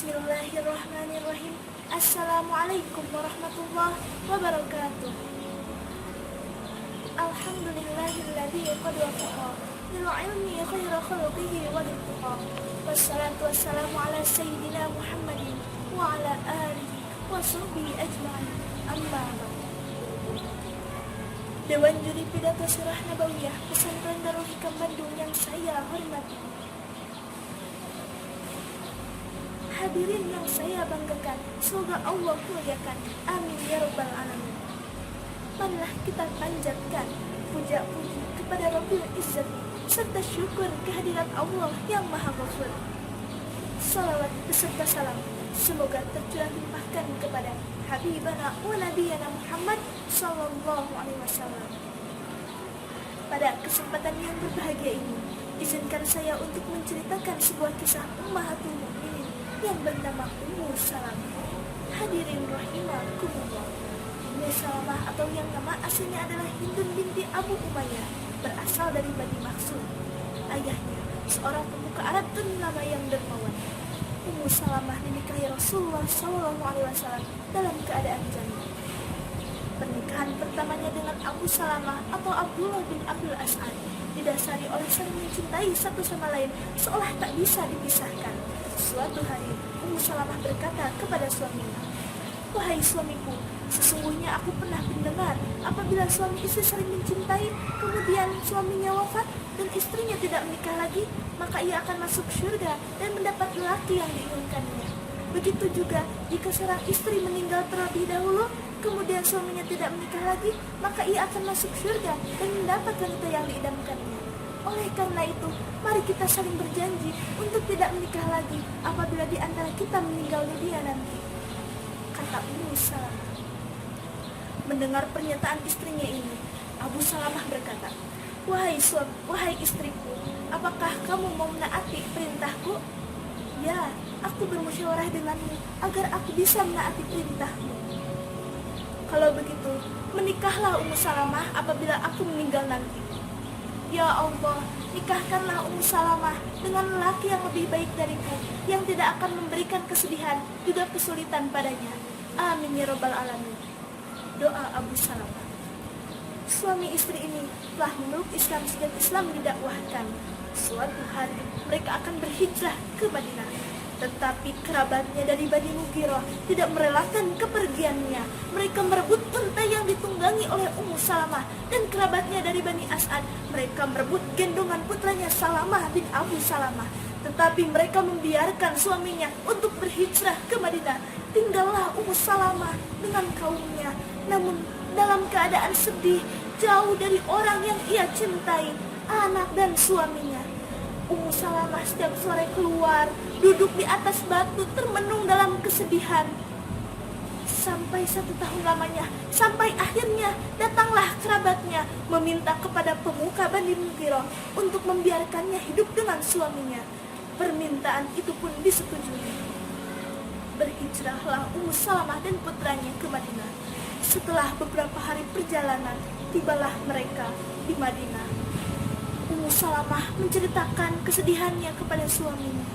Bismillahirrahmanirrahim. Assalamualaikum warahmatullahi wabarakatuh. Alhamdulillahilladzi qad wafaqa lil ilmi khairu khalqihi wa littuqa. Wassalatu wassalamu ala sayyidina Muhammadin wa ala alihi wa sahbihi ajma'in. Amma ba'd. Dewan Juri Pidato Sirah Nabawiyah Pesantren Darul Hikam Bandung yang saya hormati, hadirin yang saya banggakan, semoga Allah muliakan. Amin ya rabbal alamin. Marilah kita panjatkan puja-puji kepada Rabbil Izzat serta syukur kehadirat Allah yang Maha Ghafur. Salawat beserta salam semoga tercurah limpahkan kepada Habibana wa Nabiyana Muhammad sallallahu alaihi wasallam. Pada kesempatan yang berbahagia ini, izinkan saya untuk menceritakan sebuah kisah Ummahatul Mukminin yang bernama Ummu Salamah. Hadirin rahimakumullah. Ummu Salamah atau yang nama aslinya adalah Hindun binti Abu Umayyah, berasal dari Bani Makhzum. Ayahnya seorang pemuka Arab ternama yang dermawan. Ummu Salamah dinikahi Rasulullah SAW dalam keadaan janda. Pernikahan pertamanya dengan Abu Salamah atau Abdullah bin Abdul As'ad didasari oleh saling mencintai satu sama lain seolah tak bisa dipisahkan. Suatu hari, Ummu Salamah berkata kepada suaminya, "Wahai suamiku, sesungguhnya aku pernah mendengar apabila suami istri saling mencintai, kemudian suaminya wafat dan istrinya tidak menikah lagi, maka ia akan masuk surga dan mendapat lelaki yang diinginkannya. Begitu juga jika seorang istri meninggal terlebih dahulu, kemudian suaminya tidak menikah lagi, maka ia akan masuk surga dan mendapat wanita yang diidamkannya. Oleh karena itu, mari kita saling berjanji untuk tidak menikah lagi apabila di antara kita meninggal dunia nanti," kata Ummu Salamah. Mendengar pernyataan istrinya ini, Abu Salamah berkata, Wahai istriku, apakah kamu mau menaati perintahku? Ya, aku bermusyawarah denganmu agar aku bisa menaati perintahmu. Kalau begitu, menikahlah Ummu Salamah apabila aku meninggal nanti. Ya Allah, nikahkanlah Ummu Salamah dengan lelaki yang lebih baik dariku, yang tidak akan memberikan kesedihan juga kesulitan padanya. Amin ya rabbal alamin. Doa Abu Salamah. Suami istri ini telah memeluk Islam sejak Islam didakwahkan. Suatu hari mereka akan berhijrah ke Madinah, tetapi kerabatnya dari Bani Mughirah tidak merelakan kepergiannya. Mereka merebut unta yang ditunggangi oleh Ummu Salamah, dan kerabatnya dari Bani As'ad, mereka merebut gendongan putranya Salamah bin Abu Salamah. Tetapi mereka membiarkan suaminya untuk berhijrah ke Madinah. Tinggallah Ummu Salamah dengan kaumnya, namun dalam keadaan sedih, jauh dari orang yang ia cintai, anak dan suaminya. Ummu Salamah setiap sore keluar, duduk di atas batu termenung dalam kesedihan. Sampai 1 tahun lamanya, sampai akhirnya datanglah kerabatnya meminta kepada pemuka Bani Mughirah untuk membiarkannya hidup dengan suaminya. Permintaan itu pun disetujui. Berhijrahlah Ummu Salamah dan putranya ke Madinah. Setelah beberapa hari perjalanan, tibalah mereka di Madinah. Ummu Salamah menceritakan kesedihannya kepada suaminya.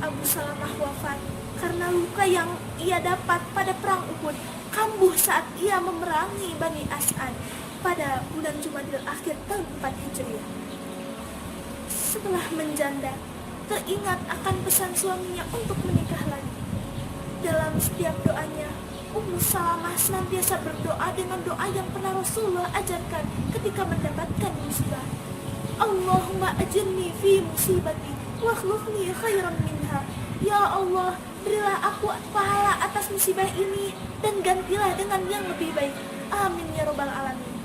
Abu Salamah wafat karena luka yang ia dapat pada perang Uhud, kambuh saat ia memerangi Bani As'ad pada bulan Jumadil akhir tahun 4 Hijriah. Setelah menjanda, teringat akan pesan suaminya untuk menikah lagi. Dalam setiap doanya, Ummu Salamah senantiasa berdoa dengan doa yang pernah Rasulullah ajarkan ketika mendapatkan musibah. Allahumma ajirni fi musibati wa akhlifni khairan minha. Ya Allah, berilah aku pahala atas musibah ini dan gantilah dengan yang lebih baik. Amin ya rabbal alamin.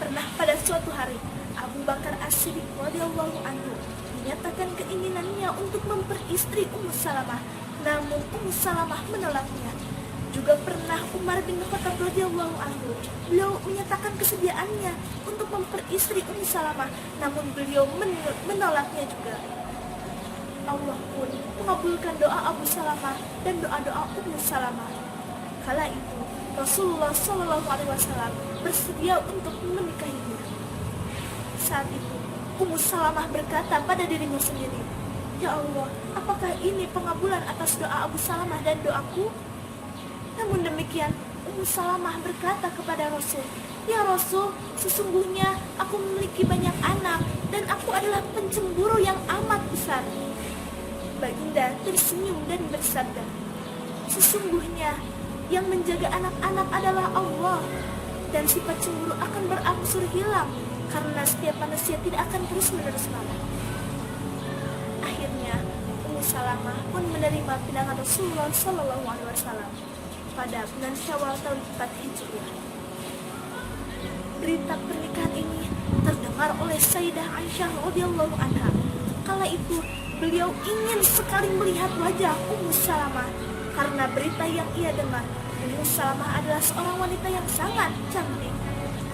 Pernah pada suatu hari, Abu Bakar As-Siddiq radhiyallahu anhu menyatakan keinginannya untuk memperistri Ummu Salamah, namun Ummu Salamah menolaknya. Juga pernah Umar bin Khattab radhiyallahu anhu, beliau menyatakan kesediaannya untuk memperistri Ummu Salamah, namun beliau menolaknya juga. Allah pun mengabulkan doa Abu Salamah dan doa-doa Ummu Salamah. Kala itu Rasulullah SAW bersedia untuk menikahinya. Saat itu Ummu Salamah berkata pada dirinya sendiri, Ya Allah, apakah ini pengabulan atas doa Abu Salamah dan doaku? Namun demikian, Ummu Salamah berkata kepada Rasul, "Ya Rasul, sesungguhnya aku memiliki banyak anak dan aku adalah pencemburu yang amat besar." Baginda tersenyum dan bersabda, "Sesungguhnya yang menjaga anak-anak adalah Allah, dan sifat cemburu akan berangsur hilang karena setiap manusia tidak akan terus-menerus marah." Akhirnya, Ummu Salamah pun menerima pinangan Rasulullah SAW pada bulan Syawal tahun 4 Hijriah. Berita pernikahan ini terdengar oleh Sayyidah Aisyah radhiyallahu anha. Kala itu beliau ingin sekali melihat wajah Ummu Salamah karena berita yang ia dengar, Ummu Salamah adalah seorang wanita yang sangat cantik.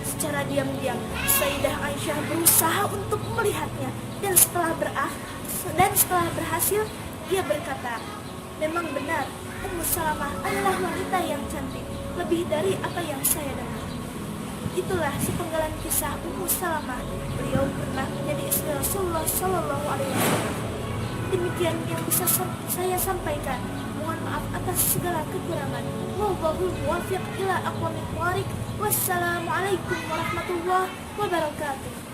Secara diam-diam, Sayyidah Aisyah berusaha untuk melihatnya dan setelah berhasil, ia berkata, "Memang benar, Ummu Salamah adalah wanita yang cantik, lebih dari apa yang saya dengar." Itulah sepenggalan kisah Ummu Salamah. Beliau pernah menjadi istri Rasulullah SAW. Demikian yang bisa saya sampaikan. Mohon maaf atas segala kekurangan. Wallahul muwaffiq ila aqwamit thoriq. Wassalamualaikum warahmatullahi wabarakatuh.